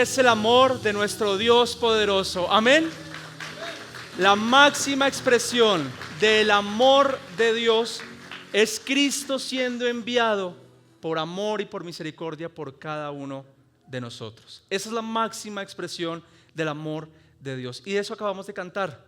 es el amor de nuestro Dios poderoso. Amén. La máxima expresión del amor de Dios es Cristo siendo enviado por amor y por misericordia por cada uno de nosotros. Esa es la máxima expresión del amor de Dios. Y de eso acabamos de cantar,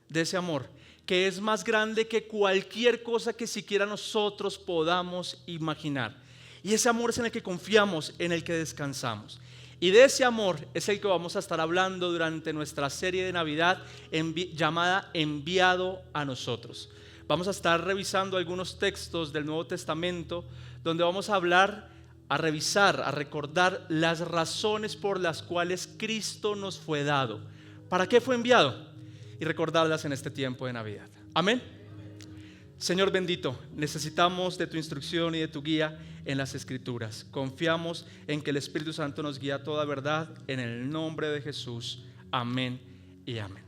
de ese amor, que es más grande que cualquier cosa que siquiera nosotros podamos imaginar. Y ese amor es en el que confiamos, en el que descansamos. Y de ese amor es el que vamos a estar hablando durante nuestra serie de Navidad llamada Enviado a nosotros. Vamos a estar revisando algunos textos del Nuevo Testamento donde vamos a hablar, a revisar, a recordar las razones por las cuales Cristo nos fue dado. ¿Para qué fue enviado? Y recordarlas en este tiempo de Navidad. Amén. Señor bendito, necesitamos de tu instrucción y de tu guía en las Escrituras. Confiamos en que el Espíritu Santo nos guía a toda verdad en el nombre de Jesús. Amén y amén.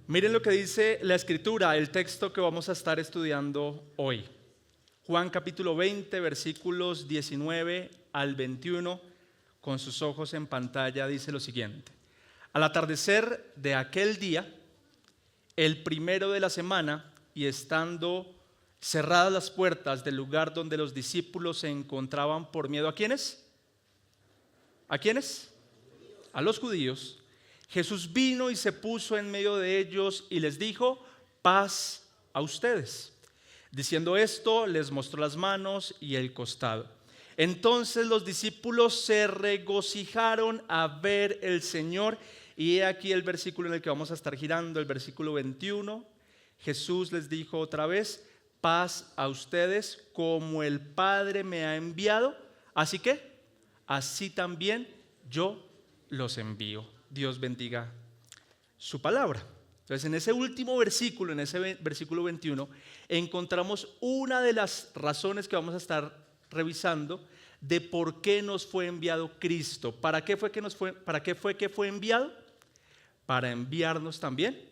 Miren lo que dice la Escritura, el texto que vamos a estar estudiando hoy. Juan capítulo 20, versículos 19 al 21, con sus ojos en pantalla, dice lo siguiente. Al atardecer de aquel día, el primero de la semana, y estando cerradas las puertas del lugar donde los discípulos se encontraban por miedo, ¿a quiénes? ¿A quiénes? A los judíos. Jesús vino y se puso en medio de ellos y les dijo: paz a ustedes. Diciendo esto, les mostró las manos y el costado. Entonces los discípulos se regocijaron a ver el Señor. Y he aquí el versículo en el que vamos a estar girando, el versículo 21. Jesús les dijo otra vez: paz a ustedes, como el Padre me ha enviado, así que así también yo los envío. Dios bendiga su palabra. Entonces, en ese último versículo, en ese versículo 21, encontramos una de las razones que vamos a estar revisando de por qué nos fue enviado Cristo. ¿Para qué fue que fue enviado? Para enviarnos también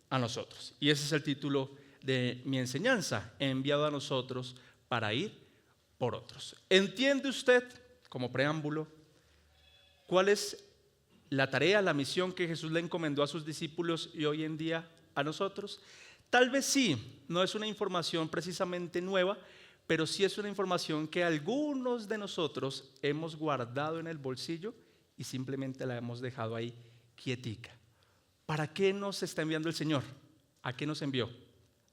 a nosotros. Y ese es el título de mi enseñanza: enviado a nosotros para ir por otros. ¿Entiende usted, como preámbulo, cuál es la tarea, la misión que Jesús le encomendó a sus discípulos y hoy en día a nosotros? Tal vez sí, no es una información precisamente nueva, pero sí es una información que algunos de nosotros hemos guardado en el bolsillo y simplemente la hemos dejado ahí quietica. ¿Para qué nos está enviando el Señor? ¿A qué nos envió?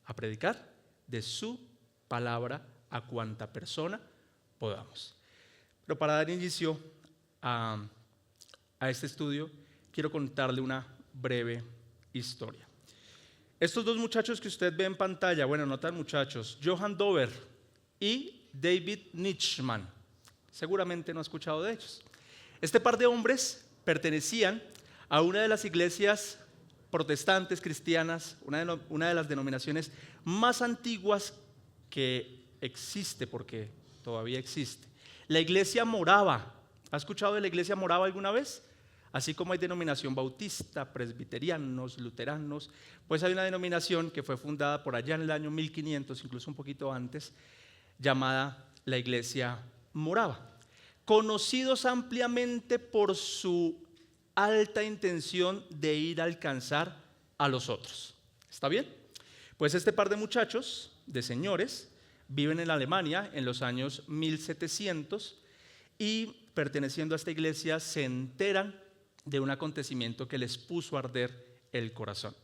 A predicar de su palabra a cuanta persona podamos. Pero para dar inicio a este estudio, quiero contarle una breve historia. Estos dos muchachos que usted ve en pantalla, bueno, no tan muchachos, Johann Dover y David Nichtman, seguramente no ha escuchado de ellos. Este par de hombres pertenecían a una de las iglesias protestantes cristianas, una de las denominaciones más antiguas que existe, porque todavía existe, la iglesia morava. ¿Ha escuchado de la iglesia morava alguna vez? Así como hay denominación bautista, presbiterianos, luteranos, pues hay una denominación que fue fundada por allá en el año 1500, incluso un poquito antes, llamada la iglesia morava, conocidos ampliamente por su alta intención de ir a alcanzar a los otros. ¿Está bien? Pues este par de muchachos, de señores, viven en Alemania en los años 1700 y perteneciendo a esta iglesia se enteran de un acontecimiento que les puso a arder el corazón.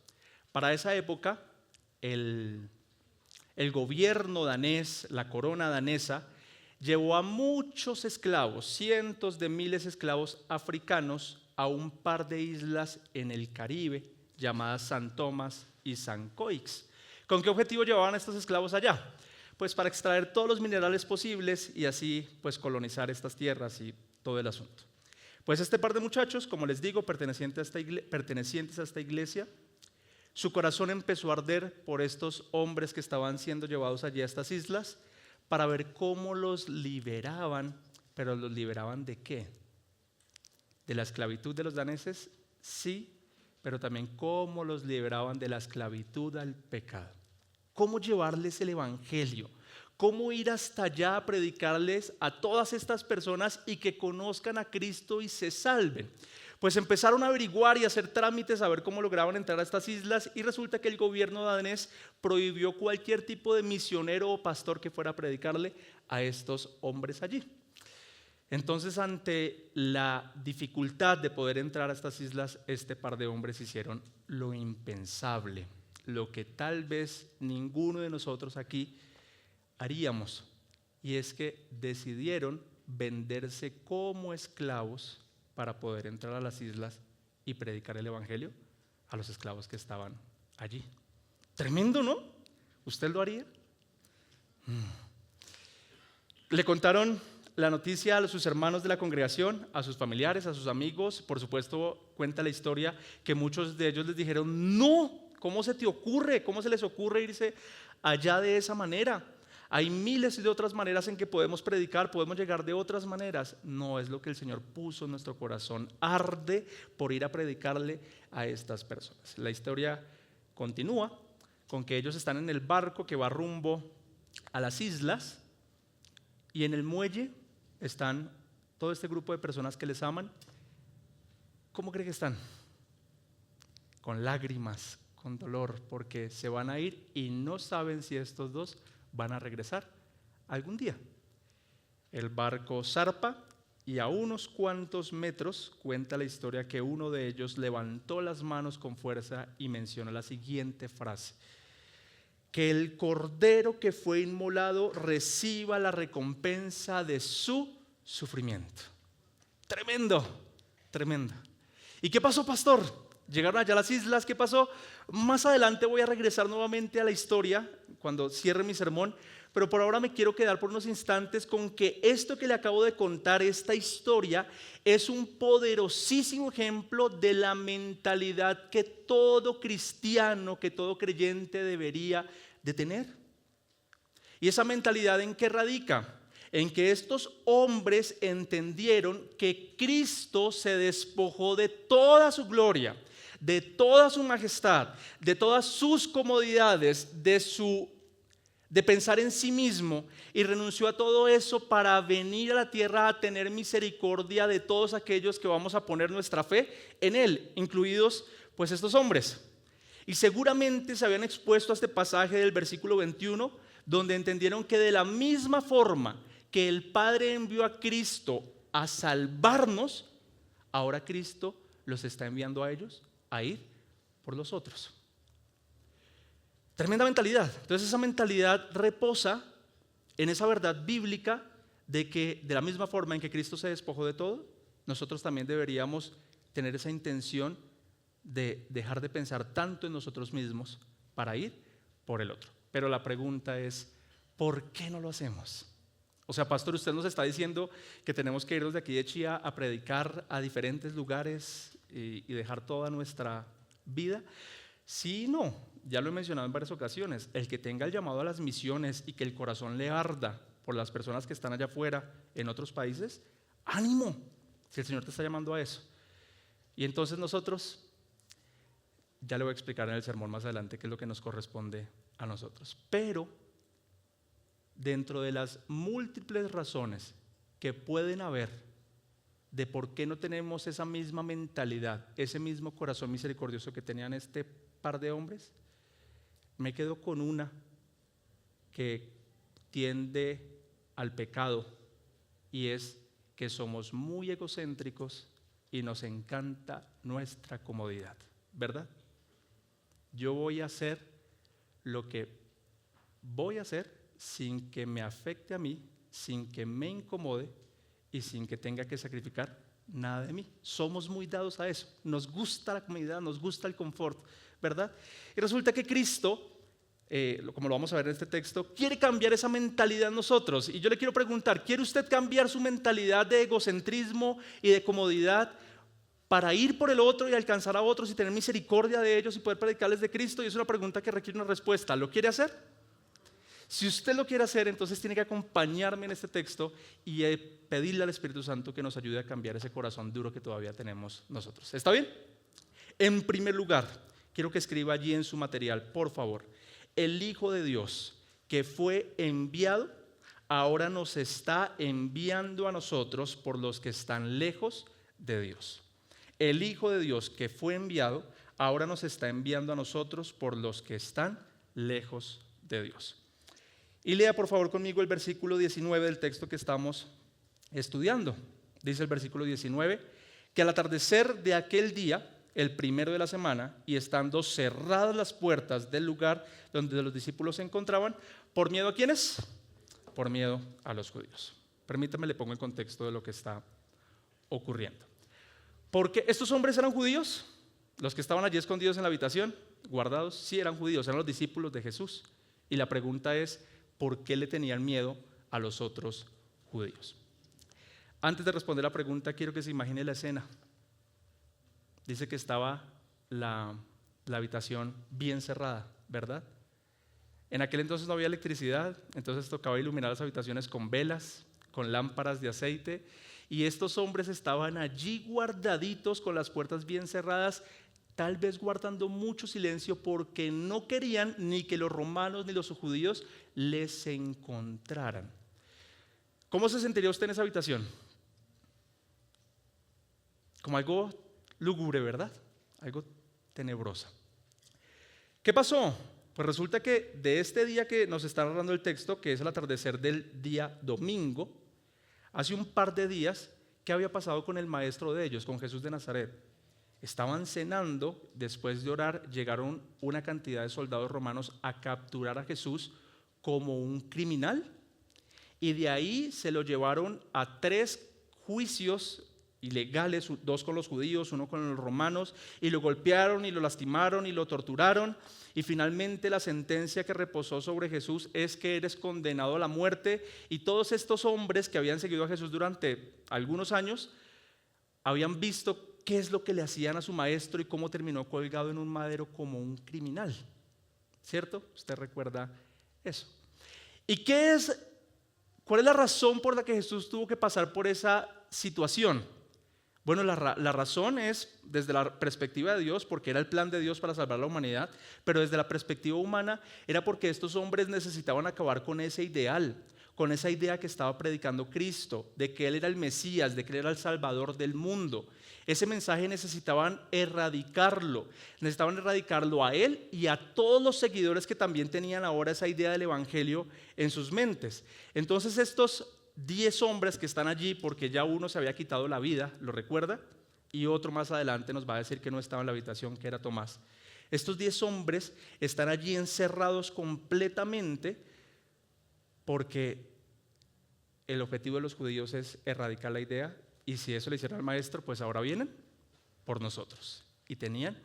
Para esa época, el gobierno danés, la corona danesa, llevó a muchos esclavos, cientos de miles de esclavos africanos, a un par de islas en el Caribe llamadas San Tomás y San Croix. ¿Con qué objetivo llevaban a estos esclavos allá? Pues para extraer todos los minerales posibles y así pues colonizar estas tierras y todo el asunto. Pues este par de muchachos, como les digo, pertenecientes a esta iglesia, su corazón empezó a arder por estos hombres que estaban siendo llevados allí a estas islas para ver cómo los liberaban. ¿Pero los liberaban de qué? ¿De la esclavitud de los daneses? Sí, pero también cómo los liberaban de la esclavitud al pecado. ¿Cómo llevarles el evangelio? ¿Cómo ir hasta allá a predicarles a todas estas personas y que conozcan a Cristo y se salven? Pues empezaron a averiguar y a hacer trámites a ver cómo lograban entrar a estas islas, y resulta que el gobierno danés prohibió cualquier tipo de misionero o pastor que fuera a predicarle a estos hombres allí. Entonces, ante la dificultad de poder entrar a estas islas, este par de hombres hicieron lo impensable, lo que tal vez ninguno de nosotros aquí haríamos, y es que decidieron venderse como esclavos para poder entrar a las islas y predicar el evangelio a los esclavos que estaban allí. Tremendo, ¿no? ¿Usted lo haría? Le contaron la noticia a sus hermanos de la congregación, a sus familiares, a sus amigos. Por supuesto, cuenta la historia que muchos de ellos les dijeron: no, ¿cómo se te ocurre? ¿Cómo se les ocurre irse allá de esa manera? Hay miles de otras maneras en que podemos predicar, podemos llegar de otras maneras. No es lo que el Señor puso en nuestro corazón. Arde por ir a predicarle a estas personas. La historia continúa con que ellos están en el barco que va rumbo a las islas, y en el muelle están todo este grupo de personas que les aman. ¿Cómo cree que están? Con lágrimas, con dolor, porque se van a ir y no saben si estos dos van a regresar algún día. El barco zarpa y a unos cuantos metros cuenta la historia que uno de ellos levantó las manos con fuerza y mencionó la siguiente frase: que el cordero que fue inmolado reciba la recompensa de su sufrimiento. Tremendo, tremendo. ¿Y qué pasó, pastor? Llegaron allá a las islas, ¿qué pasó? Más adelante voy a regresar nuevamente a la historia cuando cierre mi sermón, pero por ahora me quiero quedar por unos instantes con que esto que le acabo de contar, esta historia, es un poderosísimo ejemplo de la mentalidad que todo cristiano, que todo creyente debería de tener. ¿Y esa mentalidad en qué radica? En que estos hombres entendieron que Cristo se despojó de toda su gloria, de toda su majestad, de todas sus comodidades, de pensar en sí mismo, y renunció a todo eso para venir a la tierra a tener misericordia de todos aquellos que vamos a poner nuestra fe en Él, incluidos pues estos hombres. Y seguramente se habían expuesto a este pasaje del versículo 21, donde entendieron que de la misma forma que el Padre envió a Cristo a salvarnos, ahora Cristo los está enviando a ellos a ir por los otros. Tremenda mentalidad. Entonces esa mentalidad reposa en esa verdad bíblica de que de la misma forma en que Cristo se despojó de todo, nosotros también deberíamos tener esa intención de dejar de pensar tanto en nosotros mismos para ir por el otro. Pero la pregunta es, ¿por qué no lo hacemos? O sea, pastor, usted nos está diciendo que tenemos que irnos de aquí de Chía a predicar a diferentes lugares y dejar toda nuestra vida. Sí y no, ya lo he mencionado en varias ocasiones. El que tenga el llamado a las misiones y que el corazón le arda por las personas que están allá afuera en otros países, ánimo, si el Señor te está llamando a eso. Y entonces nosotros, ya le voy a explicar en el sermón más adelante qué es lo que nos corresponde a nosotros. Pero dentro de las múltiples razones que pueden haber de por qué no tenemos esa misma mentalidad, ese mismo corazón misericordioso que tenían este par de hombres, me quedo con una que tiende al pecado, y es que somos muy egocéntricos y nos encanta nuestra comodidad, ¿verdad? Yo voy a hacer lo que voy a hacer sin que me afecte a mí, sin que me incomode y sin que tenga que sacrificar nada de mí. Somos muy dados a eso. Nos gusta la comodidad, nos gusta el confort, ¿verdad? Y resulta que Cristo, como lo vamos a ver en este texto, quiere cambiar esa mentalidad en nosotros. Y yo le quiero preguntar, ¿quiere usted cambiar su mentalidad de egocentrismo y de comodidad para ir por el otro y alcanzar a otros y tener misericordia de ellos y poder predicarles de Cristo? Y es una pregunta que requiere una respuesta. ¿Lo quiere hacer? Si usted lo quiere hacer, entonces tiene que acompañarme en este texto y pedirle al Espíritu Santo que nos ayude a cambiar ese corazón duro que todavía tenemos nosotros. ¿Está bien? En primer lugar, quiero que escriba allí en su material, por favor: el Hijo de Dios que fue enviado, ahora nos está enviando a nosotros por los que están lejos de Dios. el Hijo de Dios que fue enviado, ahora nos está enviando a nosotros por los que están lejos de Dios. Y lea por favor conmigo el versículo 19 del texto que estamos estudiando. Dice el versículo 19, que al atardecer de aquel día, el primero de la semana, y estando cerradas las puertas del lugar donde los discípulos se encontraban, ¿por miedo a quiénes? Por miedo a los judíos. Permítame, le pongo el contexto de lo que está ocurriendo. Porque estos hombres eran judíos, los que estaban allí escondidos en la habitación, guardados, sí eran judíos, eran los discípulos de Jesús. Y la pregunta es, ¿por qué le tenían miedo a los otros judíos? Antes de responder la pregunta, quiero que se imagine la escena. Dice que estaba la habitación bien cerrada, ¿verdad? En aquel entonces no había electricidad, entonces tocaba iluminar las habitaciones con velas, con lámparas de aceite, y estos hombres estaban allí guardaditos con las puertas bien cerradas, tal vez guardando mucho silencio porque no querían ni que los romanos ni los judíos les encontraran. ¿Cómo se sentiría usted en esa habitación? Como algo lúgubre, ¿verdad? Algo tenebrosa. ¿Qué pasó? Pues resulta que de este día que nos está narrando el texto, que es el atardecer del día domingo, hace un par de días, ¿qué había pasado con el maestro de ellos, con Jesús de Nazaret? Estaban cenando, después de orar, llegaron una cantidad de soldados romanos a capturar a Jesús como un criminal, y de ahí se lo llevaron a 3 juicios ilegales, 2 con los judíos, 1 con los romanos, y lo golpearon y lo lastimaron y lo torturaron, y finalmente la sentencia que reposó sobre Jesús es que eres condenado a la muerte. Y todos estos hombres que habían seguido a Jesús durante algunos años habían visto qué es lo que le hacían a su maestro y cómo terminó colgado en un madero como un criminal, ¿cierto? Usted recuerda eso. ¿Y cuál es la razón por la que Jesús tuvo que pasar por esa situación? Bueno, la razón es desde la perspectiva de Dios, porque era el plan de Dios para salvar a la humanidad, pero desde la perspectiva humana era porque estos hombres necesitaban acabar con ese ideal, con esa idea que estaba predicando Cristo, de que Él era el Mesías, de que Él era el Salvador del mundo. Ese mensaje necesitaban erradicarlo a Él y a todos los seguidores que también tenían ahora esa idea del Evangelio en sus mentes. Entonces estos 10 hombres que están allí, porque ya uno se había quitado la vida, ¿lo recuerda? Y otro más adelante nos va a decir que no estaba en la habitación, que era Tomás. Estos 10 hombres están allí encerrados completamente porque el objetivo de los judíos es erradicar la idea, y si eso le hicieron al maestro, pues ahora vienen por nosotros. Y tenían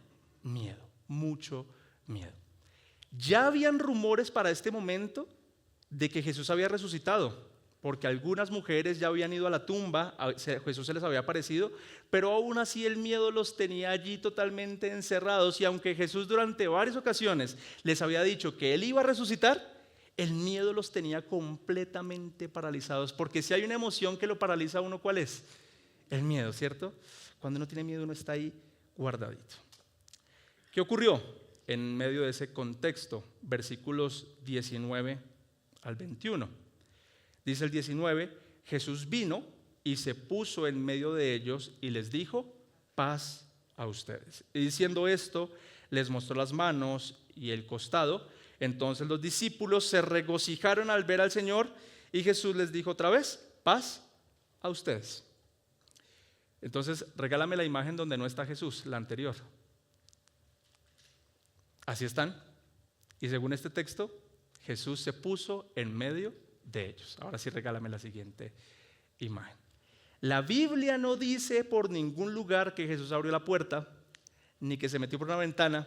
miedo, mucho miedo. Ya habían rumores para este momento de que Jesús había resucitado, porque algunas mujeres ya habían ido a la tumba, Jesús se les había aparecido, pero aún así el miedo los tenía allí totalmente encerrados, y aunque Jesús durante varias ocasiones les había dicho que Él iba a resucitar, el miedo los tenía completamente paralizados, porque si hay una emoción que lo paraliza a uno, ¿cuál es? El miedo, ¿cierto? Cuando uno tiene miedo, uno está ahí guardadito. ¿Qué ocurrió en medio de ese contexto? Versículos 19 al 21. Dice el 19, Jesús vino y se puso en medio de ellos y les dijo, paz a ustedes. Y diciendo esto, les mostró las manos y el costado. Entonces los discípulos se regocijaron al ver al Señor, y Jesús les dijo otra vez, paz a ustedes. Entonces regálame la imagen donde no está Jesús, la anterior. Así están. Y según este texto, Jesús se puso en medio de ellos. Ahora sí, regálame la siguiente imagen. La Biblia no dice por ningún lugar que Jesús abrió la puerta, ni que se metió por una ventana,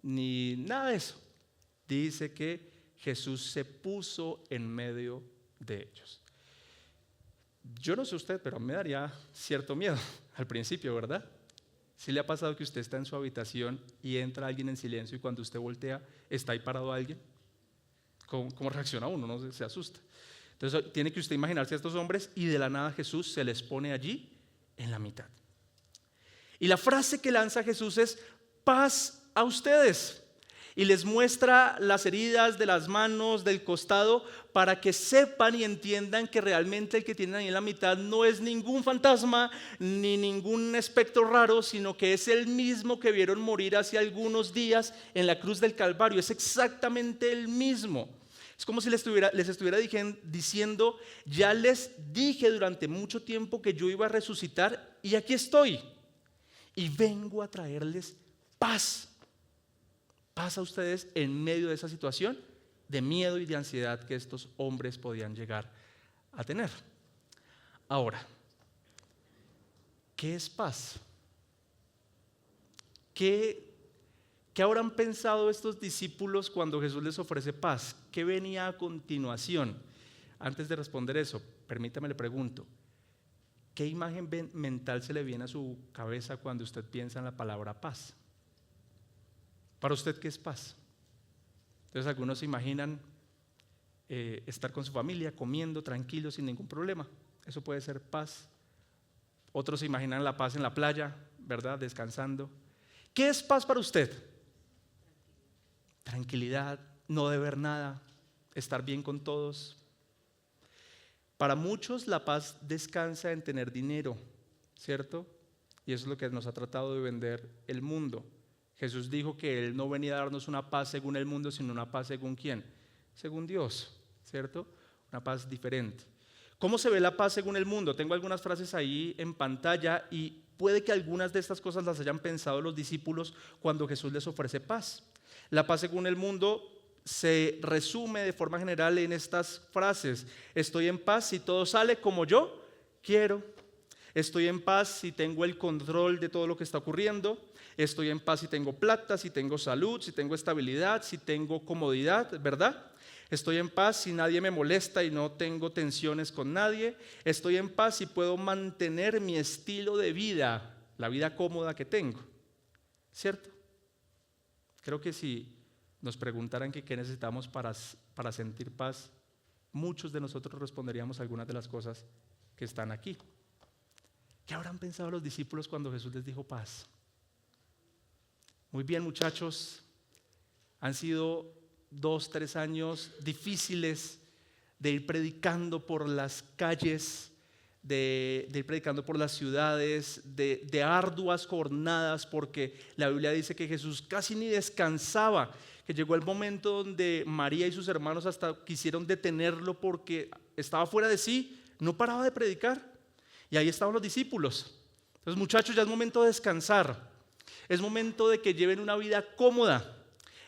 ni nada de eso. Dice que Jesús se puso en medio de ellos. Yo no sé usted, pero me daría cierto miedo al principio, ¿verdad? ¿Sí le ha pasado que usted está en su habitación y entra alguien en silencio, y cuando usted voltea está ahí parado alguien? ¿Cómo reacciona uno? No se asusta. Entonces tiene que usted imaginarse a estos hombres, y de la nada Jesús se les pone allí en la mitad. Y la frase que lanza Jesús es, paz a ustedes. y les muestra las heridas de las manos, del costado, para que sepan y entiendan que realmente el que tienen ahí en la mitad no es ningún fantasma ni ningún espectro raro, sino que es el mismo que vieron morir hace algunos días en la cruz del Calvario. Es exactamente el mismo. Es como si les estuviera diciendo, ya les dije durante mucho tiempo que yo iba a resucitar y aquí estoy. Y vengo a traerles paz. Paz a ustedes en medio de esa situación de miedo y de ansiedad que estos hombres podían llegar a tener. Ahora, ¿qué es paz? ¿Qué habrán pensado estos discípulos cuando Jesús les ofrece paz? ¿Qué venía a continuación? Antes de responder eso, permítame le pregunto, ¿qué imagen mental se le viene a su cabeza cuando usted piensa en la palabra paz? ¿Para usted qué es paz? Entonces algunos se imaginan estar con su familia, comiendo tranquilos sin ningún problema. Eso puede ser paz. Otros se imaginan la paz en la playa, ¿verdad? Descansando. ¿Qué es paz para usted? Tranquilidad, no deber nada, estar bien con todos. Para muchos la paz descansa en tener dinero, ¿cierto? Y eso es lo que nos ha tratado de vender el mundo. Jesús dijo que Él no venía a darnos una paz según el mundo, sino una paz según ¿quién? Según Dios, ¿cierto? Una paz diferente. ¿Cómo se ve la paz según el mundo? Tengo algunas frases ahí en pantalla y puede que algunas de estas cosas las hayan pensado los discípulos cuando Jesús les ofrece paz. La paz según el mundo se resume de forma general en estas frases: estoy en paz si todo sale como yo quiero. Estoy en paz si tengo el control de todo lo que está ocurriendo. Estoy en paz si tengo plata, si tengo salud, si tengo estabilidad, si tengo comodidad, ¿verdad? Estoy en paz si nadie me molesta y no tengo tensiones con nadie. Estoy en paz si puedo mantener mi estilo de vida, la vida cómoda que tengo, ¿cierto? Creo que si nos preguntaran qué necesitamos para sentir paz, muchos de nosotros responderíamos algunas de las cosas que están aquí. ¿Qué habrán pensado los discípulos cuando Jesús les dijo paz? Muy bien, muchachos, han sido 2-3 años difíciles de ir predicando por las calles, de ir predicando por las ciudades, de arduas jornadas, porque la Biblia dice que Jesús casi ni descansaba, que llegó el momento donde María y sus hermanos hasta quisieron detenerlo porque estaba fuera de sí, no paraba de predicar. Y ahí estaban los discípulos. Entonces, muchachos, ya es momento de descansar. Es momento de que lleven una vida cómoda.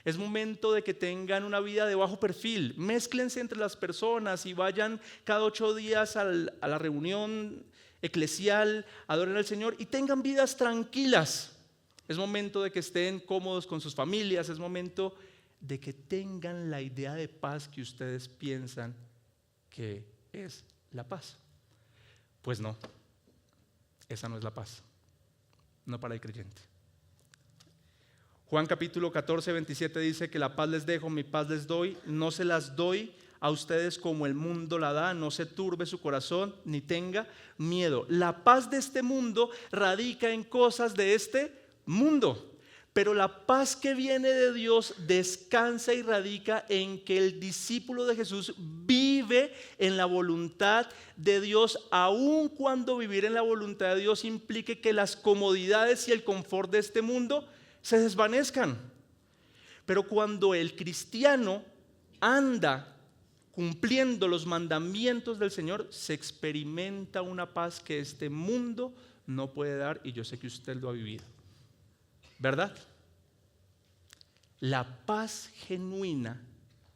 Es momento de que tengan una vida de bajo perfil. Mézclense entre las personas y vayan cada 8 días a la reunión eclesial, adoren al Señor y tengan vidas tranquilas. Es momento de que estén cómodos con sus familias. Es momento de que tengan la idea de paz que ustedes piensan que es la paz. Pues no, esa no es la paz. No para el creyente. Juan capítulo 14, 27 dice que la paz les dejo, mi paz les doy, no se las doy a ustedes como el mundo la da, no se turbe su corazón ni tenga miedo. La paz de este mundo radica en cosas de este mundo, pero la paz que viene de Dios descansa y radica en que el discípulo de Jesús vive en la voluntad de Dios, aun cuando vivir en la voluntad de Dios implique que las comodidades y el confort de este mundo se desvanezcan. Pero cuando el cristiano anda cumpliendo los mandamientos del Señor, se experimenta una paz que este mundo no puede dar, y yo sé que usted lo ha vivido, ¿verdad? La paz genuina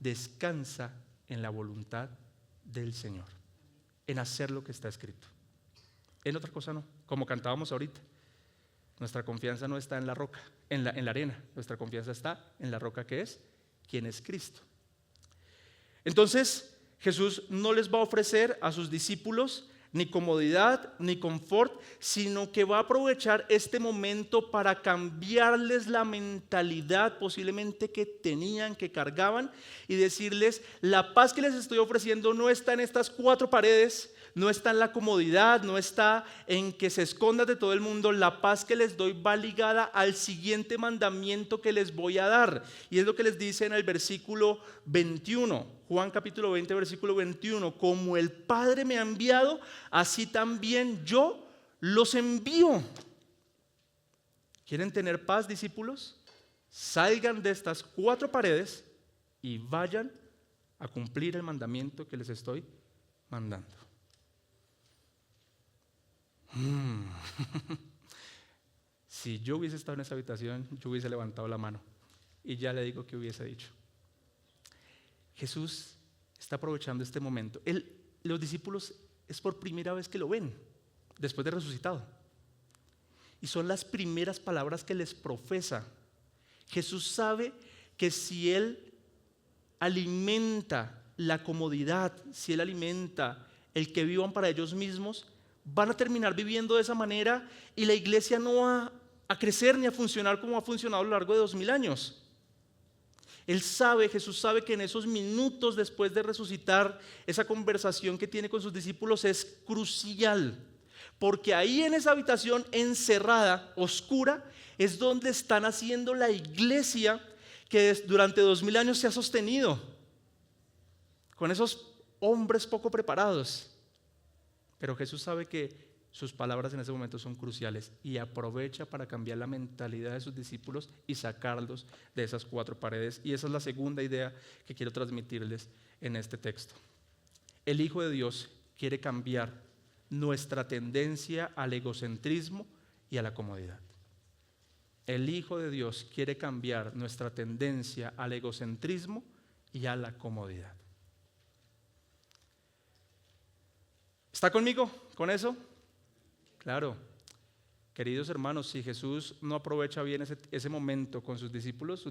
descansa en la voluntad del Señor, en hacer lo que está escrito. En otra cosa no, como cantábamos ahorita. Nuestra confianza no está en la roca, en la arena. Nuestra confianza está en la roca que es, quien es Cristo. Entonces, Jesús no les va a ofrecer a sus discípulos ni comodidad, ni confort, sino que va a aprovechar este momento para cambiarles la mentalidad posiblemente que tenían, que cargaban, y decirles: la paz que les estoy ofreciendo no está en estas 4 paredes, no está en la comodidad, no está en que se escondan de todo el mundo. La paz que les doy va ligada al siguiente mandamiento que les voy a dar. Y es lo que les dice en el versículo 21, Juan capítulo 20, versículo 21. Como el Padre me ha enviado, así también yo los envío. ¿Quieren tener paz, discípulos? Salgan de estas 4 paredes y vayan a cumplir el mandamiento que les estoy mandando. Si yo hubiese estado en esa habitación, yo hubiese levantado la mano y ya le digo que hubiese dicho. Jesús está aprovechando este momento. Los discípulos es por primera vez que lo ven después de resucitado. Y son las primeras palabras que les profesa. Jesús sabe que si Él alimenta la comodidad, si Él alimenta el que vivan para ellos mismos, van a terminar viviendo de esa manera y la iglesia no va a crecer ni a funcionar como ha funcionado a lo largo de 2000 años. Jesús sabe que en esos minutos después de resucitar, esa conversación que tiene con sus discípulos es crucial. Porque ahí en esa habitación encerrada, oscura, es donde están haciendo la iglesia que durante 2000 años se ha sostenido. Con esos hombres poco preparados. Pero Jesús sabe que sus palabras en ese momento son cruciales y aprovecha para cambiar la mentalidad de sus discípulos y sacarlos de esas 4 paredes. Y esa es la segunda idea que quiero transmitirles en este texto. El Hijo de Dios quiere cambiar nuestra tendencia al egocentrismo y a la comodidad. El Hijo de Dios quiere cambiar nuestra tendencia al egocentrismo y a la comodidad. ¿Está conmigo con eso? Claro. Queridos hermanos, si Jesús no aprovecha bien ese momento con sus discípulos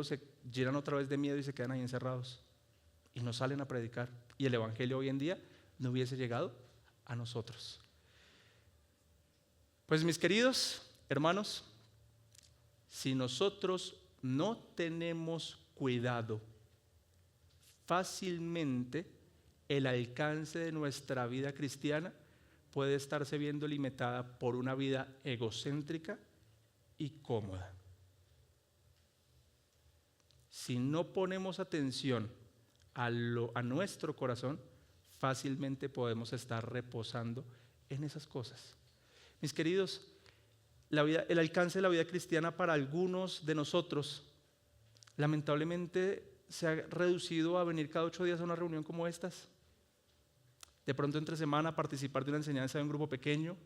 se llenan otra vez de miedo y se quedan ahí encerrados y no salen a predicar. Y el evangelio hoy en día no hubiese llegado a nosotros. Pues mis queridos hermanos, si nosotros no tenemos cuidado, fácilmente el alcance de nuestra vida cristiana puede estarse viendo limitada por una vida egocéntrica y cómoda. Si no ponemos atención a nuestro corazón, fácilmente podemos estar reposando en esas cosas. Mis queridos, el alcance de la vida cristiana para algunos de nosotros lamentablemente se ha reducido a venir cada 8 días a una reunión como estas, de pronto entre semana participar de una enseñanza de un grupo pequeño,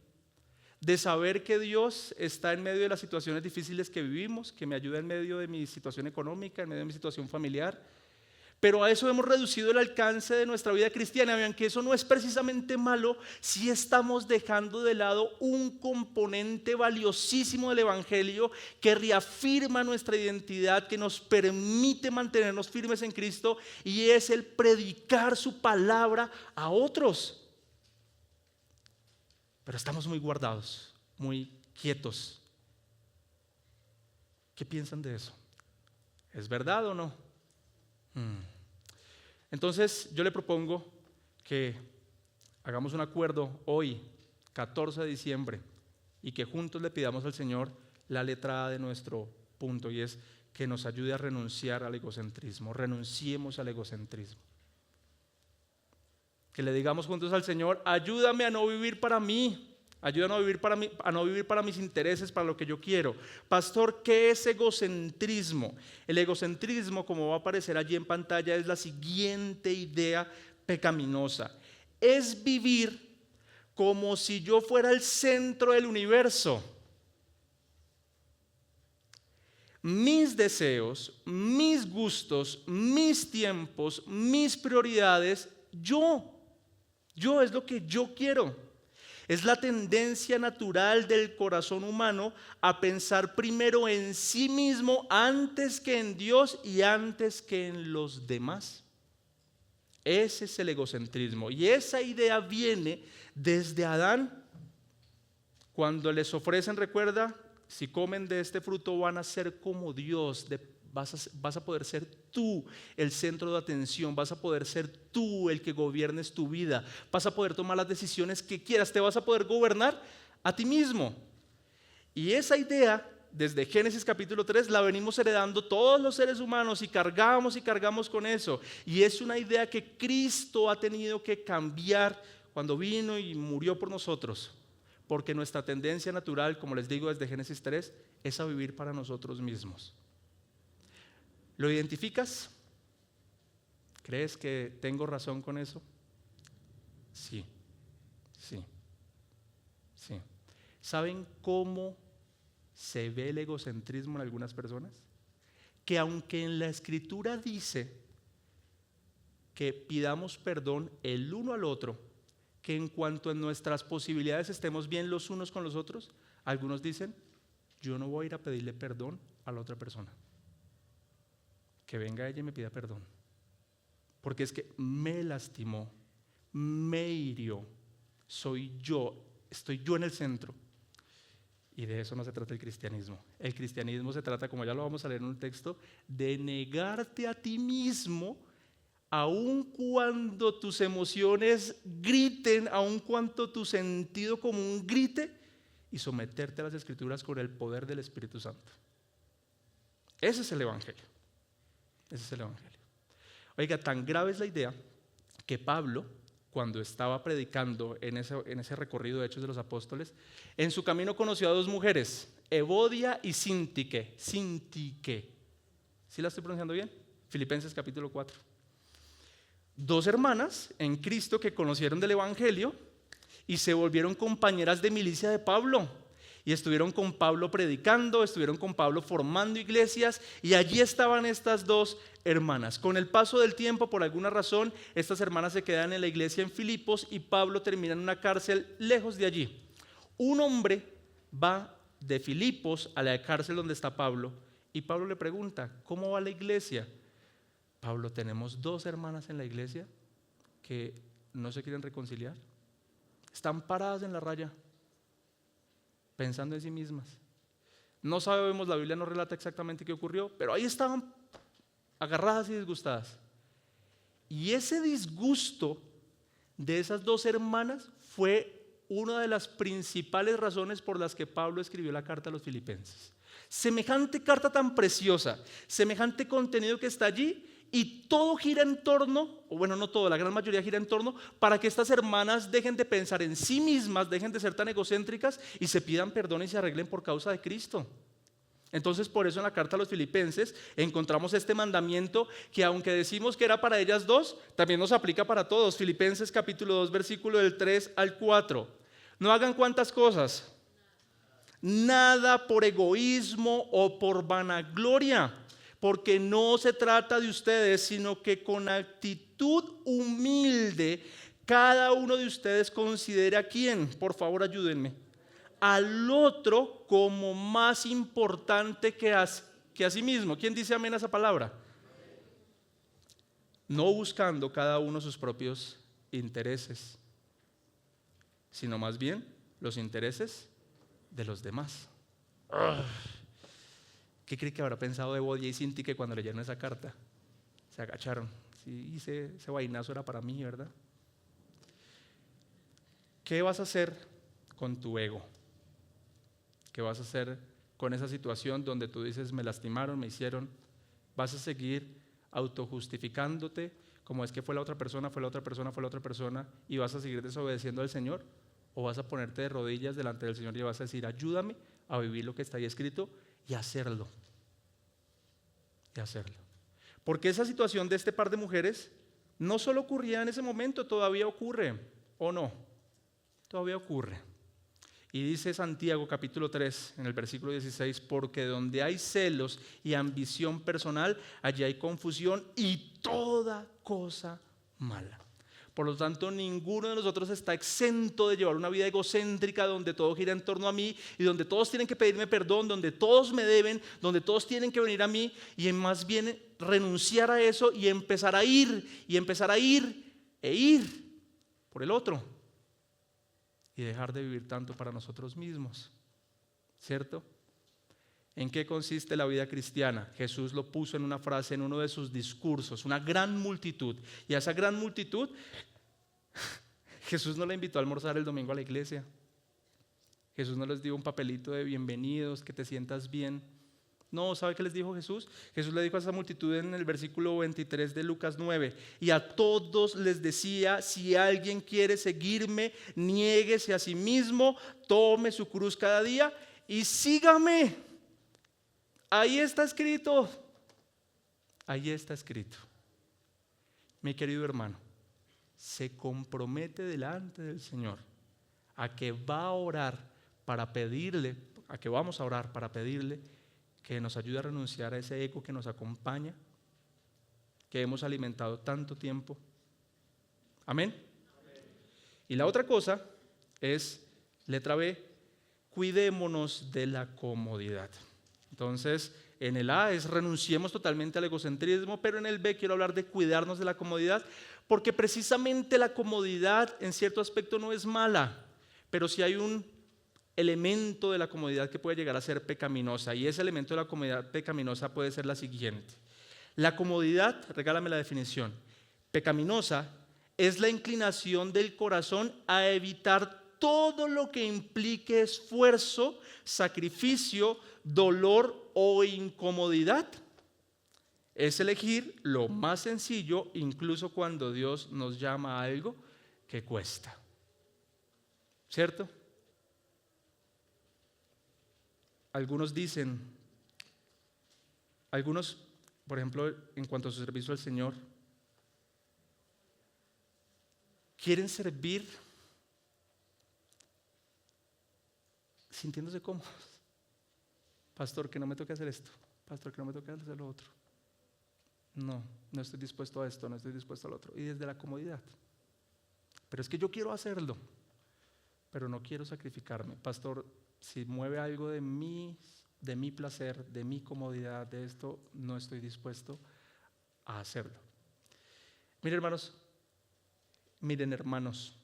de saber que Dios está en medio de las situaciones difíciles que vivimos, que me ayuda en medio de mi situación económica, en medio de mi situación familiar. Pero a eso hemos reducido el alcance de nuestra vida cristiana. Vean que eso no es precisamente malo si estamos dejando de lado un componente valiosísimo del evangelio que reafirma nuestra identidad, que nos permite mantenernos firmes en Cristo, y es el predicar su palabra a otros. Pero estamos muy guardados, muy quietos. ¿Qué piensan de eso? ¿Es verdad o no? Entonces yo le propongo que hagamos un acuerdo hoy, 14 de diciembre, y que juntos le pidamos al Señor la letra A de nuestro punto, y es que nos ayude a renunciar al egocentrismo. Renunciemos al egocentrismo. Que le digamos juntos al Señor: ayúdame a no vivir para mí. Ayúdame a no vivir para mis intereses, para lo que yo quiero. Pastor, ¿qué es egocentrismo? El egocentrismo, como va a aparecer allí en pantalla, es la siguiente idea pecaminosa. Es vivir como si yo fuera el centro del universo. Mis deseos, mis gustos, mis tiempos, mis prioridades, yo es lo que yo quiero. Es la tendencia natural del corazón humano a pensar primero en sí mismo antes que en Dios y antes que en los demás. Ese es el egocentrismo, y esa idea viene desde Adán. Cuando les ofrecen, recuerda, si comen de este fruto van a ser como Dios, vas a poder ser tú el centro de atención, vas a poder ser tú el que gobiernes tu vida, vas a poder tomar las decisiones que quieras, te vas a poder gobernar a ti mismo. Y esa idea, desde Génesis capítulo 3, la venimos heredando todos los seres humanos y cargamos con eso. Y es una idea que Cristo ha tenido que cambiar cuando vino y murió por nosotros. Porque nuestra tendencia natural, como les digo desde Génesis 3, es a vivir para nosotros mismos. ¿Lo identificas? ¿Crees que tengo razón con eso? Sí. ¿Saben cómo se ve el egocentrismo en algunas personas? Que aunque en la Escritura dice que pidamos perdón el uno al otro, que en cuanto a nuestras posibilidades estemos bien los unos con los otros, algunos dicen, yo no voy a ir a pedirle perdón a la otra persona. Que venga ella y me pida perdón. Porque es que me lastimó, me hirió, estoy yo en el centro. Y de eso no se trata el cristianismo. El cristianismo se trata, como ya lo vamos a leer en un texto, de negarte a ti mismo, aun cuando tus emociones griten, aun cuando tu sentido común grite, y someterte a las Escrituras con el poder del Espíritu Santo. Ese es el Evangelio. Oiga, tan grave es la idea que Pablo, cuando estaba predicando en ese recorrido de Hechos de los Apóstoles, en su camino conoció a dos mujeres, Evodia y Síntique. ¿Sí la estoy pronunciando bien? Filipenses capítulo 4. Dos hermanas en Cristo que conocieron del Evangelio y se volvieron compañeras de milicia de Pablo. Y estuvieron con Pablo predicando, estuvieron con Pablo formando iglesias, y allí estaban estas dos hermanas. Con el paso del tiempo, por alguna razón, estas hermanas se quedan en la iglesia en Filipos y Pablo termina en una cárcel lejos de allí. Un hombre va de Filipos a la cárcel donde está Pablo y Pablo le pregunta, ¿cómo va la iglesia? Pablo, tenemos dos hermanas en la iglesia que no se quieren reconciliar. Están paradas en la raya, pensando en sí mismas. No sabemos, la Biblia no relata exactamente qué ocurrió, pero ahí estaban agarradas y disgustadas. Y ese disgusto de esas dos hermanas fue una de las principales razones por las que Pablo escribió la carta a los filipenses. Semejante carta tan preciosa, semejante contenido que está allí, y todo gira en torno, o bueno, no todo, la gran mayoría gira en torno para que estas hermanas dejen de pensar en sí mismas, dejen de ser tan egocéntricas y se pidan perdón y se arreglen por causa de Cristo. Entonces, por eso en la carta a los filipenses encontramos este mandamiento que, aunque decimos que era para ellas dos, también nos aplica para todos. Filipenses capítulo 2, versículo del 3 al 4. No hagan cuantas cosas, nada por egoísmo o por vanagloria, porque no se trata de ustedes, sino que con actitud humilde cada uno de ustedes considere a quién, por favor ayúdenme, al otro como más importante que a sí mismo. ¿Quién dice amén a esa palabra? No buscando cada uno sus propios intereses, sino más bien los intereses de los demás. ¿Qué cree que habrá pensado Evodia y Síntique cuando leyeron esa carta? Se agacharon. Sí, ese vainazo era para mí, ¿verdad? ¿Qué vas a hacer con tu ego? ¿Qué vas a hacer con esa situación donde tú dices, me lastimaron, me hicieron? ¿Vas a seguir autojustificándote como es que fue la otra persona, y vas a seguir desobedeciendo al Señor? ¿O vas a ponerte de rodillas delante del Señor y vas a decir, ayúdame a vivir lo que está ahí escrito y hacerlo? Porque esa situación de este par de mujeres no solo ocurría en ese momento, todavía ocurre, ¿o no? Todavía ocurre. Y dice Santiago capítulo 3 en el versículo 16, porque donde hay celos y ambición personal, allí hay confusión y toda cosa mala. Por lo tanto, ninguno de nosotros está exento de llevar una vida egocéntrica donde todo gira en torno a mí y donde todos tienen que pedirme perdón, donde todos me deben, donde todos tienen que venir a mí, y más bien renunciar a eso y empezar a ir por el otro y dejar de vivir tanto para nosotros mismos, ¿cierto? ¿En qué consiste la vida cristiana? Jesús lo puso en una frase en uno de sus discursos, una gran multitud. Y a esa gran multitud, Jesús no la invitó a almorzar el domingo a la iglesia. Jesús no les dio un papelito de bienvenidos, que te sientas bien. No, ¿sabe qué les dijo Jesús? Jesús le dijo a esa multitud en el versículo 23 de Lucas 9, y a todos les decía: si alguien quiere seguirme, niéguese a sí mismo, tome su cruz cada día y sígame. Ahí está escrito. Ahí está escrito. Mi querido hermano, se compromete delante del Señor a que va a orar para pedirle, a que vamos a orar para pedirle que nos ayude a renunciar a ese ego que nos acompaña, que hemos alimentado tanto tiempo. Amén. Y la otra cosa es, letra B, cuidémonos de la comodidad. Entonces, en el A es renunciemos totalmente al egocentrismo, pero en el B quiero hablar de cuidarnos de la comodidad, porque precisamente la comodidad en cierto aspecto no es mala, pero sí hay un elemento de la comodidad que puede llegar a ser pecaminosa, y ese elemento de la comodidad pecaminosa puede ser la siguiente. La comodidad, regálame la definición, pecaminosa es la inclinación del corazón a evitar todo lo que implique esfuerzo, sacrificio, dolor o incomodidad. Es elegir lo más sencillo, incluso cuando Dios nos llama a algo que cuesta. ¿Cierto? Algunos, por ejemplo, en cuanto a su servicio al Señor, quieren servir sintiéndose cómodos. Pastor, que no me toque hacer esto. Pastor, que no me toque hacer lo otro. No estoy dispuesto a esto, no estoy dispuesto al otro. Y desde la comodidad. Pero es que yo quiero hacerlo, pero no quiero sacrificarme. Pastor, si mueve algo de mi placer, de mi comodidad, de esto, no estoy dispuesto a hacerlo. Miren, hermanos,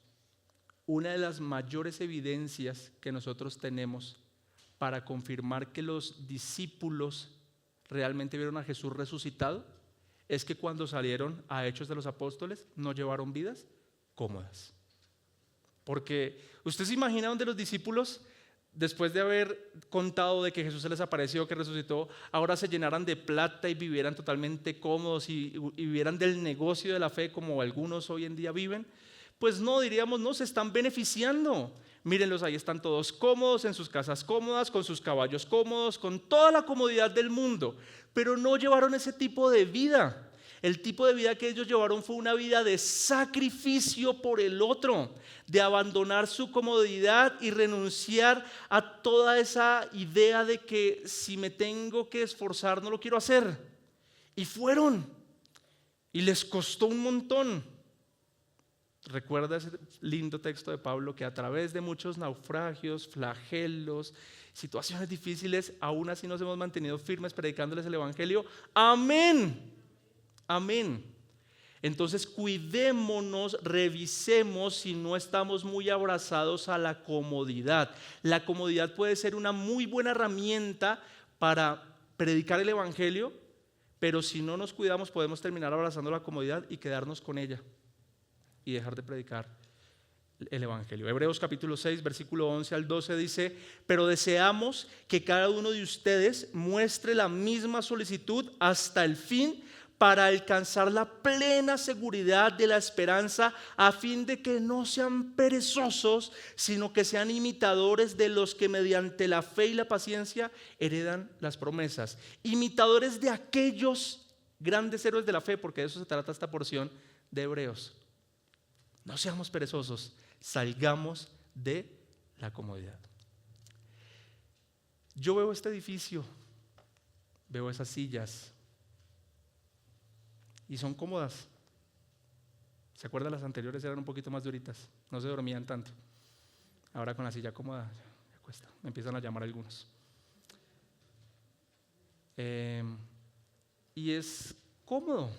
una de las mayores evidencias que nosotros tenemos para confirmar que los discípulos realmente vieron a Jesús resucitado es que cuando salieron a Hechos de los Apóstoles no llevaron vidas cómodas. Porque usted se imagina donde los discípulos, después de haber contado de que Jesús se les apareció, que resucitó, ahora se llenaran de plata y vivieran totalmente cómodos y vivieran del negocio de la fe como algunos hoy en día viven. Pues no, diríamos, no, se están beneficiando. Mírenlos, ahí están todos cómodos, en sus casas cómodas, con sus caballos cómodos, con toda la comodidad del mundo, pero no llevaron ese tipo de vida. El tipo de vida que ellos llevaron fue una vida de sacrificio por el otro, de abandonar su comodidad y renunciar a toda esa idea de que si me tengo que esforzar no lo quiero hacer. Y fueron, y les costó un montón. Recuerda ese lindo texto de Pablo que a través de muchos naufragios, flagelos, situaciones difíciles, aún así nos hemos mantenido firmes predicándoles el evangelio. Amén. Amén. Entonces cuidémonos, revisemos si no estamos muy abrazados a la comodidad. La comodidad puede ser una muy buena herramienta para predicar el evangelio, pero si no nos cuidamos podemos terminar abrazando la comodidad y quedarnos con ella y dejar de predicar el evangelio. Hebreos capítulo 6, versículo 11 al 12 dice: pero deseamos que cada uno de ustedes muestre la misma solicitud hasta el fin, para alcanzar la plena seguridad de la esperanza, a fin de que no sean perezosos, sino que sean imitadores de los que mediante la fe y la paciencia heredan las promesas. Imitadores de aquellos grandes héroes de la fe, porque de eso se trata esta porción de Hebreos. No seamos perezosos, salgamos de la comodidad. Yo veo este edificio, veo esas sillas y son cómodas. ¿Se acuerdan? Las anteriores eran un poquito más duritas, no se dormían tanto. Ahora con la silla cómoda ya cuesta, me empiezan a llamar algunos. Y es cómodo.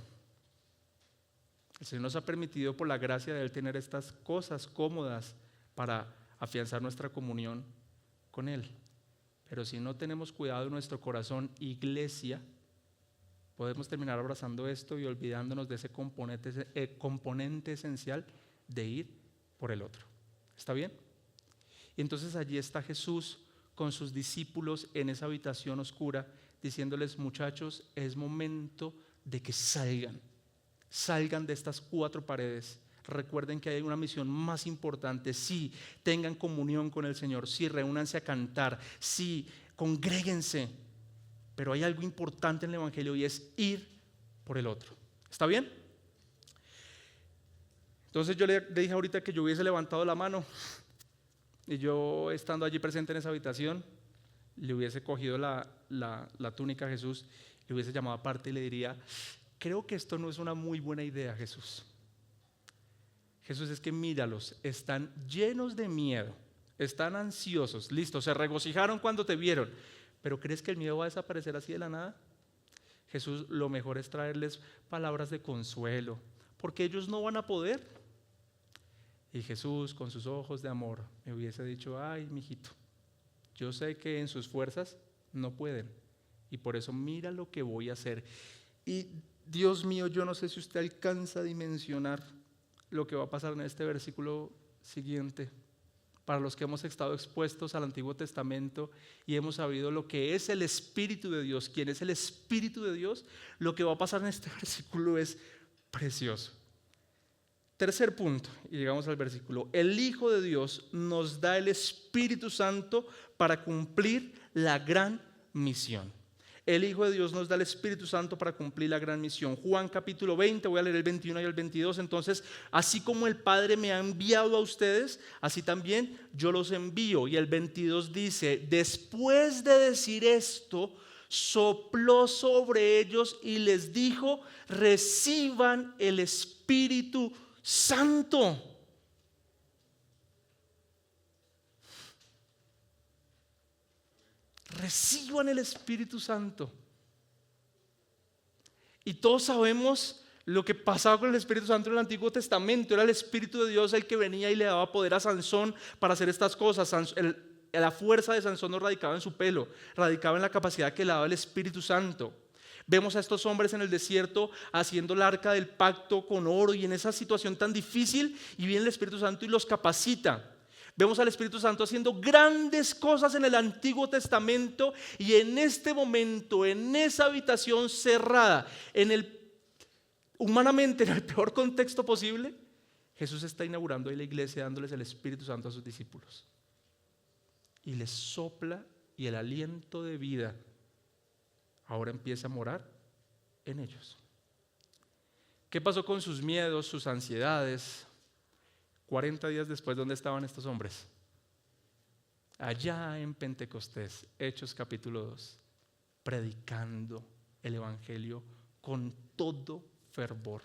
El Señor nos ha permitido, por la gracia de Él, tener estas cosas cómodas para afianzar nuestra comunión con Él. Pero si no tenemos cuidado de nuestro corazón, iglesia, podemos terminar abrazando esto y olvidándonos de ese componente esencial de ir por el otro. ¿Está bien? Y entonces allí está Jesús con sus discípulos en esa habitación oscura, diciéndoles: muchachos, es momento de que salgan de estas 4 paredes. Recuerden que hay una misión más importante. Sí, tengan comunión con el Señor, sí, reúnanse a cantar, sí, congréguense, pero hay algo importante en el Evangelio y es ir por el otro. ¿Está bien? Entonces yo le dije ahorita que yo hubiese levantado la mano y yo, estando allí presente en esa habitación, le hubiese cogido la túnica a Jesús, le hubiese llamado aparte y le diría: creo que esto no es una muy buena idea, Jesús. Jesús, es que míralos, están llenos de miedo, están ansiosos, listo, se regocijaron cuando te vieron, pero ¿crees que el miedo va a desaparecer así de la nada? Jesús, lo mejor es traerles palabras de consuelo, porque ellos no van a poder. Y Jesús, con sus ojos de amor, me hubiese dicho: ay, mijito, yo sé que en sus fuerzas no pueden, y por eso mira lo que voy a hacer. Y Dios mío, yo no sé si usted alcanza a dimensionar lo que va a pasar en este versículo siguiente. Para los que hemos estado expuestos al Antiguo Testamento y hemos sabido lo que es el Espíritu de Dios, quién es el Espíritu de Dios, lo que va a pasar en este versículo es precioso. Tercer punto, y llegamos al versículo: el Hijo de Dios nos da el Espíritu Santo para cumplir la gran misión. El Hijo de Dios nos da el Espíritu Santo para cumplir la gran misión. Juan capítulo 20, voy a leer el 21 y el 22. Entonces, así como el Padre me ha enviado a ustedes, así también yo los envío. Y el 22 dice: después de decir esto, sopló sobre ellos y les dijo: reciban el Espíritu Santo. Reciban el Espíritu Santo. Y todos sabemos lo que pasaba con el Espíritu Santo en el Antiguo Testamento. Era el Espíritu de Dios el que venía y le daba poder a Sansón para hacer estas cosas. La fuerza de Sansón no radicaba en su pelo, radicaba en la capacidad que le daba el Espíritu Santo. Vemos a estos hombres en el desierto haciendo el arca del pacto con oro y en esa situación tan difícil, y viene el Espíritu Santo y los capacita. Vemos al Espíritu Santo haciendo grandes cosas en el Antiguo Testamento, y en este momento, en esa habitación cerrada, humanamente en el peor contexto posible, Jesús está inaugurando ahí la iglesia, dándoles el Espíritu Santo a sus discípulos. Y les sopla, y el aliento de vida ahora empieza a morar en ellos. ¿Qué pasó con sus miedos, sus ansiedades? 40 días después, ¿dónde estaban estos hombres? Allá en Pentecostés, Hechos capítulo 2, predicando el Evangelio con todo fervor.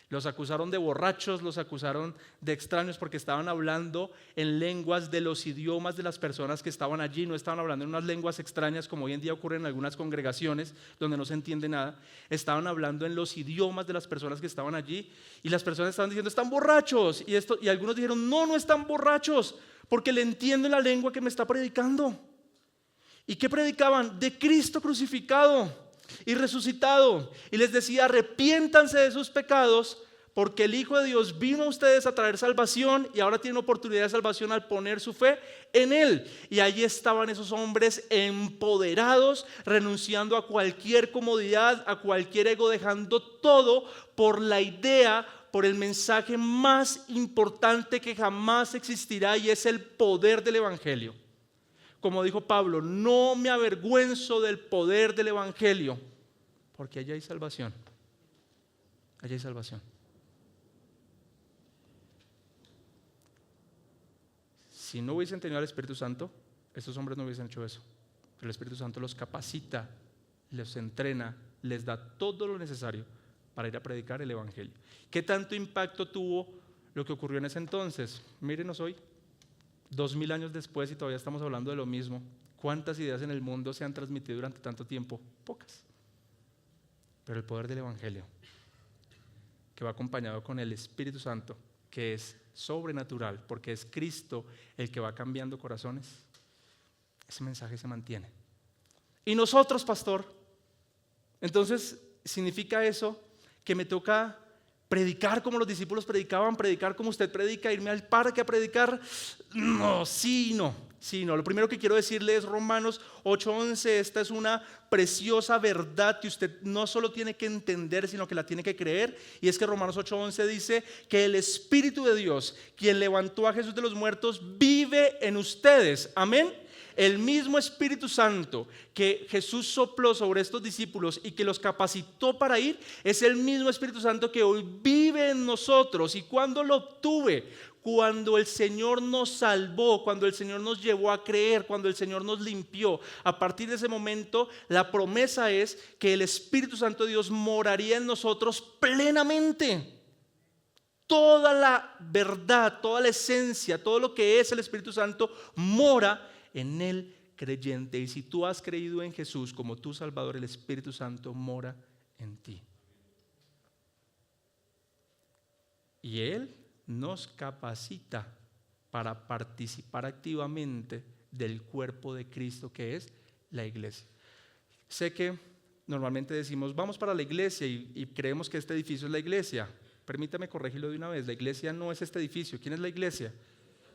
Los acusaron de borrachos, los acusaron de extraños porque estaban hablando en lenguas de los idiomas de las personas que estaban allí. No estaban hablando en unas lenguas extrañas como hoy en día ocurre en algunas congregaciones donde no se entiende nada. Estaban hablando en los idiomas de las personas que estaban allí, y las personas estaban diciendo: están borrachos. Y algunos dijeron: no están borrachos, porque le entiendo la lengua que me está predicando. ¿Y qué predicaban? De Cristo crucificado y resucitado, y les decía: arrepiéntanse de sus pecados, porque el Hijo de Dios vino a ustedes a traer salvación, y ahora tienen oportunidad de salvación al poner su fe en Él. Y allí estaban esos hombres empoderados, renunciando a cualquier comodidad, a cualquier ego, dejando todo por la idea, por el mensaje más importante que jamás existirá, y es el poder del Evangelio. Como dijo Pablo: no me avergüenzo del poder del Evangelio, porque allá hay salvación. Allá hay salvación. Si no hubiesen tenido al Espíritu Santo, estos hombres no hubiesen hecho eso. Pero el Espíritu Santo los capacita, los entrena, les da todo lo necesario para ir a predicar el Evangelio. ¿Qué tanto impacto tuvo lo que ocurrió en ese entonces? Mírenos hoy, 2000 años después, y todavía estamos hablando de lo mismo. ¿Cuántas ideas en el mundo se han transmitido durante tanto tiempo? Pocas. Pero el poder del Evangelio, que va acompañado con el Espíritu Santo, que es sobrenatural, porque es Cristo el que va cambiando corazones, ese mensaje se mantiene. Y nosotros, pastor, entonces significa eso que me toca predicar como los discípulos predicaban, predicar como usted predica, irme al parque a predicar. No, sí, no. Sí, no. Lo primero que quiero decirle es Romanos 8:11. Esta es una preciosa verdad que usted no solo tiene que entender, sino que la tiene que creer. Y es que Romanos 8:11 dice que el Espíritu de Dios, quien levantó a Jesús de los muertos, vive en ustedes. Amén. El mismo Espíritu Santo que Jesús sopló sobre estos discípulos y que los capacitó para ir, es el mismo Espíritu Santo que hoy vive en nosotros. ¿Y cuándo lo obtuve? Cuando el Señor nos salvó, cuando el Señor nos llevó a creer, cuando el Señor nos limpió. A partir de ese momento, la promesa es que el Espíritu Santo de Dios moraría en nosotros plenamente. Toda la verdad, toda la esencia, todo lo que es el Espíritu Santo mora en el creyente. Y si tú has creído en Jesús como tu Salvador, el Espíritu Santo mora en ti. Y Él nos capacita para participar activamente del cuerpo de Cristo, que es la iglesia. Sé que normalmente decimos vamos para la iglesia y creemos que este edificio es la iglesia. Permítame corregirlo de una vez. La iglesia no es este edificio. ¿Quién es la iglesia?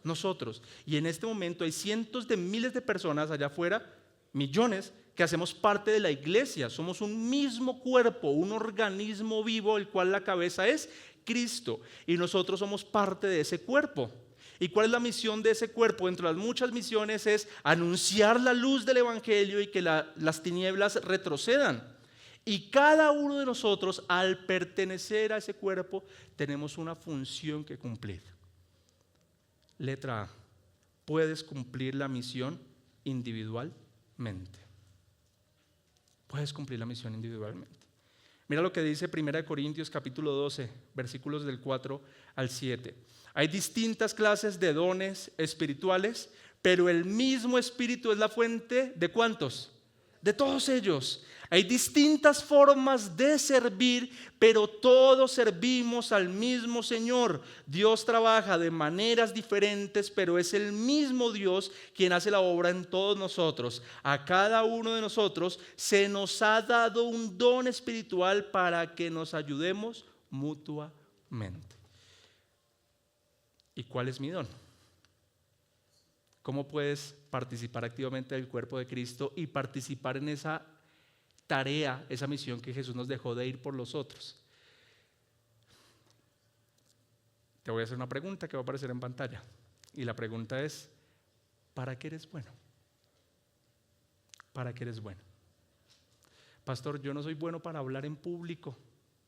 Nosotros. Y en este momento hay cientos de miles de personas allá afuera, millones, que hacemos parte de la iglesia. Somos un mismo cuerpo, un organismo vivo, el cual la cabeza es Cristo. Y nosotros somos parte de ese cuerpo. ¿Y cuál es la misión de ese cuerpo? Entre las muchas misiones es anunciar la luz del evangelio y que las tinieblas retrocedan. Y cada uno de nosotros, al pertenecer a ese cuerpo, tenemos una función que cumplir. Letra A. Puedes cumplir la misión individualmente. Puedes cumplir la misión individualmente. Mira lo que dice 1 Corintios capítulo 12, versículos del 4 al 7. Hay distintas clases de dones espirituales, pero el mismo Espíritu es la fuente ¿de cuántos? De todos ellos. Hay distintas formas de servir, pero todos servimos al mismo Señor. Dios trabaja de maneras diferentes, pero es el mismo Dios quien hace la obra en todos nosotros. A cada uno de nosotros se nos ha dado un don espiritual para que nos ayudemos mutuamente. ¿Y cuál es mi don? ¿Cómo puedes participar activamente del cuerpo de Cristo y participar en esa tarea, esa misión que Jesús nos dejó de ir por los otros? Te voy a hacer una pregunta que va a aparecer en pantalla. Y la pregunta es, ¿para qué eres bueno? ¿Para qué eres bueno? Pastor, yo no soy bueno para hablar en público.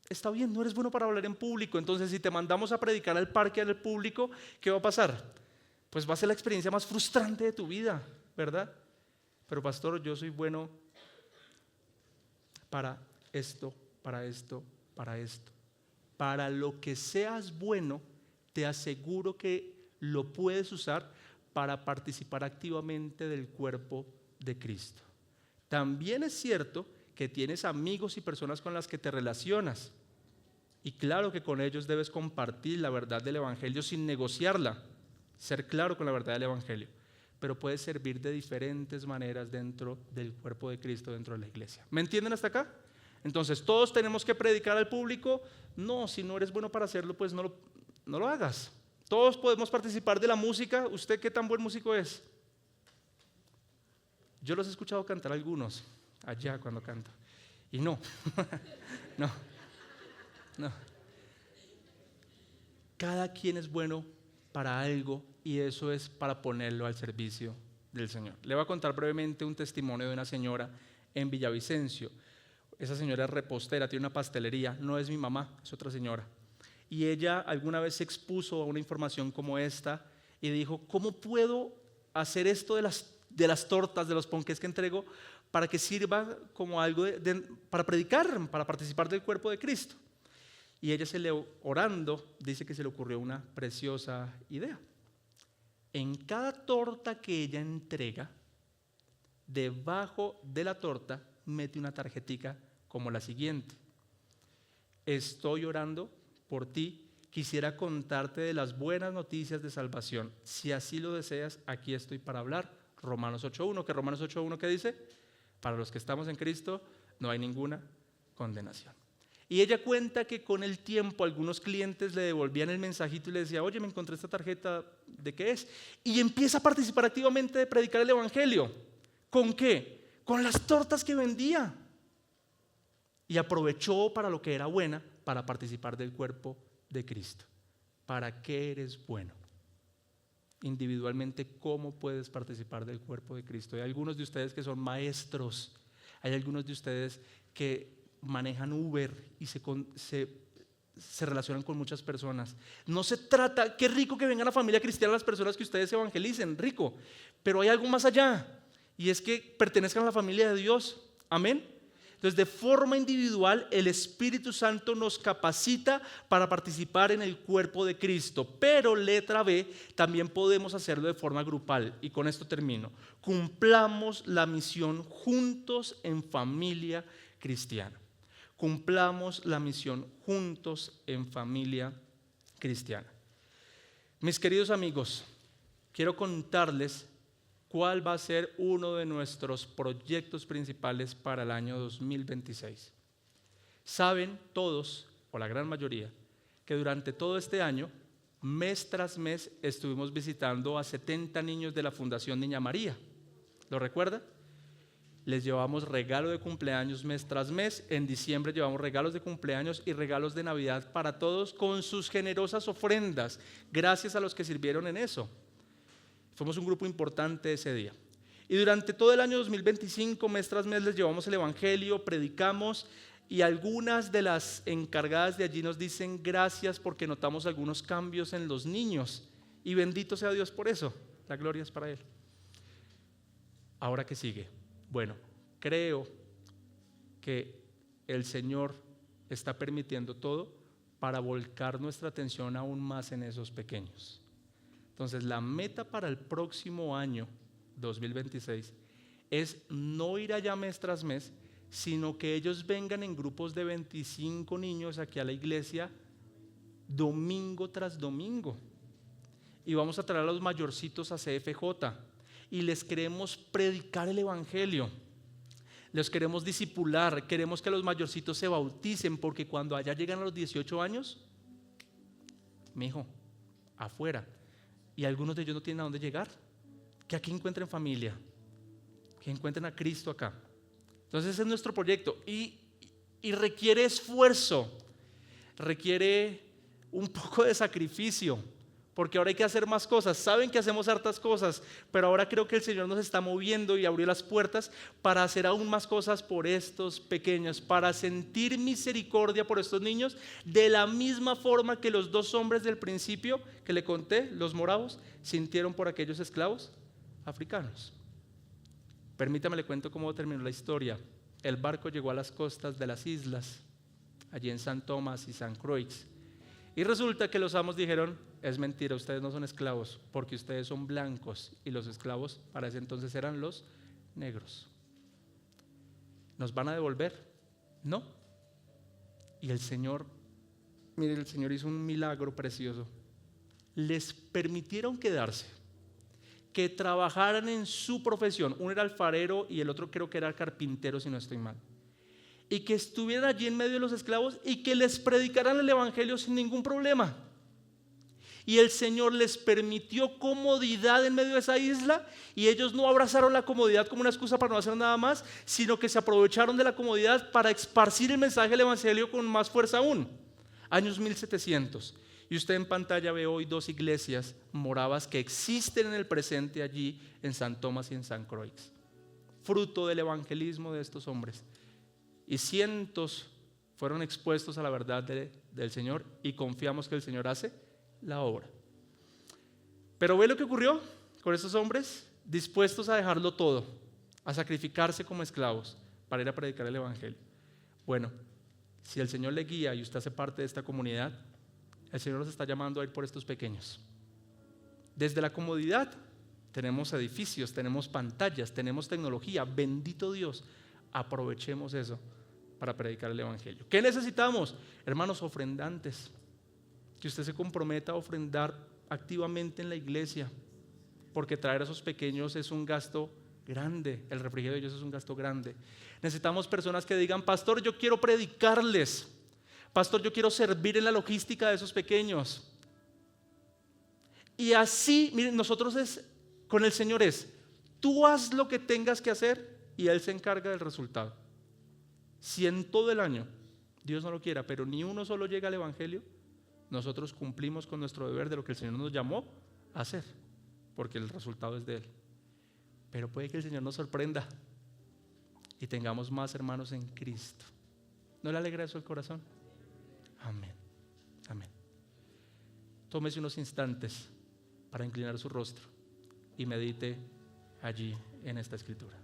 Está bien, no eres bueno para hablar en público. Entonces, si te mandamos a predicar al parque al público, ¿qué va a pasar? Pues va a ser la experiencia más frustrante de tu vida, ¿verdad? Pero pastor, yo soy bueno para esto, para esto, para esto. Para lo que seas bueno, te aseguro que lo puedes usar para participar activamente del cuerpo de Cristo. También es cierto que tienes amigos y personas con las que te relacionas. Y claro que con ellos debes compartir la verdad del evangelio sin negociarla. Ser claro con la verdad del evangelio. Pero puedes servir de diferentes maneras dentro del cuerpo de Cristo, dentro de la iglesia. ¿Me entienden hasta acá? Entonces, ¿todos tenemos que predicar al público? No, si no eres bueno para hacerlo, pues no lo hagas. Todos podemos participar de la música. ¿Usted qué tan buen músico es? Yo los he escuchado cantar algunos, allá cuando canto. Y no, no. Cada quien es bueno para algo y eso es para ponerlo al servicio del Señor. Le voy a contar brevemente un testimonio de una señora en Villavicencio. Esa señora es repostera, tiene una pastelería, no es mi mamá, es otra señora. Y ella alguna vez se expuso a una información como esta y dijo, ¿cómo puedo hacer esto de las tortas, de los ponqués que entrego para que sirva como algo para predicar, para participar del cuerpo de Cristo? Y ella orando, dice que se le ocurrió una preciosa idea. En cada torta que ella entrega, debajo de la torta mete una tarjetica como la siguiente: estoy orando por ti, quisiera contarte de las buenas noticias de salvación. Si así lo deseas, aquí estoy para hablar Romanos 8.1, que Romanos 8.1 ¿qué dice? Para los que estamos en Cristo no hay ninguna condenación. Y ella cuenta que con el tiempo algunos clientes le devolvían el mensajito y le decía, oye, me encontré esta tarjeta, ¿de qué es? Y empieza a participar activamente de predicar el evangelio. ¿Con qué? Con las tortas que vendía. Y aprovechó para lo que era buena, para participar del cuerpo de Cristo. ¿Para qué eres bueno? Individualmente, ¿cómo puedes participar del cuerpo de Cristo? Hay algunos de ustedes que son maestros, hay algunos de ustedes que manejan Uber y se relacionan con muchas personas. No se trata, qué rico que vengan a la familia cristiana las personas que ustedes evangelicen, rico, pero hay algo más allá, y es que pertenezcan a la familia de Dios, amén. Entonces, de forma individual, el Espíritu Santo nos capacita para participar en el cuerpo de Cristo. Pero, letra B, también podemos hacerlo de forma grupal. Y con esto termino. Cumplamos la misión juntos en familia cristiana. Cumplamos la misión juntos en familia cristiana. Mis queridos amigos, quiero contarles cuál va a ser uno de nuestros proyectos principales para el año 2026. Saben todos, o la gran mayoría, que durante todo este año, mes tras mes, estuvimos visitando a 70 niños de la Fundación Niña María. ¿Lo recuerdan? Les llevamos regalo de cumpleaños mes tras mes. En diciembre llevamos regalos de cumpleaños y regalos de Navidad para todos con sus generosas ofrendas. Gracias a los que sirvieron en eso. Fuimos un grupo importante ese día. Y durante todo el año 2025, mes tras mes, les llevamos el evangelio, predicamos, y algunas de las encargadas de allí nos dicen gracias porque notamos algunos cambios en los niños. Y bendito sea Dios por eso. La gloria es para Él. Ahora, ¿qué sigue? Bueno, creo que el Señor está permitiendo todo para volcar nuestra atención aún más en esos pequeños. Entonces, la meta para el próximo año, 2026, es no ir allá mes tras mes, sino que ellos vengan en grupos de 25 niños aquí a la iglesia, domingo tras domingo. Y vamos a traer a los mayorcitos a CFJ y les queremos predicar el evangelio. Los queremos discipular, queremos que los mayorcitos se bauticen, porque cuando allá llegan a los 18 años, mijo, afuera. Y algunos de ellos no tienen a dónde llegar. Que aquí encuentren familia, que encuentren a Cristo acá. Entonces ese es nuestro proyecto y requiere esfuerzo, requiere un poco de sacrificio, porque ahora hay que hacer más cosas. Saben que hacemos hartas cosas, pero ahora creo que el Señor nos está moviendo y abrió las puertas para hacer aún más cosas por estos pequeños, para sentir misericordia por estos niños, de la misma forma que los 2 hombres del principio que le conté, los moravos, sintieron por aquellos esclavos africanos. Permítame le cuento cómo terminó la historia. El barco llegó a las costas de las islas, allí en San Tomás y San Croix, y resulta que los amos dijeron: es mentira, ustedes no son esclavos, porque ustedes son blancos, y los esclavos para ese entonces eran los negros. ¿Nos van a devolver? No. Y el Señor, mire, el Señor hizo un milagro precioso. Les permitieron quedarse, que trabajaran en su profesión. Uno era alfarero y el otro creo que era carpintero, si no estoy mal. Y que estuvieran allí en medio de los esclavos y que les predicaran el evangelio sin ningún problema. Y el Señor les permitió comodidad en medio de esa isla, y ellos no abrazaron la comodidad como una excusa para no hacer nada más, sino que se aprovecharon de la comodidad para esparcir el mensaje del evangelio con más fuerza aún. Años 1700. Y usted en pantalla ve hoy 2 iglesias moravas que existen en el presente allí en San Tomás y en San Croix, fruto del evangelismo de estos hombres. Y cientos fueron expuestos a la verdad del Señor, y confiamos que el Señor hace la obra. Pero ve lo que ocurrió con estos hombres, dispuestos a dejarlo todo, a sacrificarse como esclavos para ir a predicar el evangelio. Bueno, si el Señor le guía y usted hace parte de esta comunidad, el Señor nos está llamando a ir por estos pequeños. Desde la comodidad tenemos edificios, tenemos pantallas, tenemos tecnología. Bendito Dios, aprovechemos eso para predicar el evangelio. ¿Qué necesitamos? Hermanos, ofrendantes. Que usted se comprometa a ofrendar activamente en la iglesia, porque traer a esos pequeños es un gasto grande, el refrigerio de ellos es un gasto grande. Necesitamos personas que digan: pastor, yo quiero predicarles, pastor, yo quiero servir en la logística de esos pequeños. Y así, miren, nosotros con el Señor tú haz lo que tengas que hacer y Él se encarga del resultado. Si en todo el año, Dios no lo quiera, pero ni uno solo llega al evangelio, nosotros cumplimos con nuestro deber de lo que el Señor nos llamó a hacer, porque el resultado es de Él. Pero puede que el Señor nos sorprenda y tengamos más hermanos en Cristo. ¿No le alegra eso el corazón? Amén, amén. Tómese unos instantes para inclinar su rostro y medite allí en esta escritura.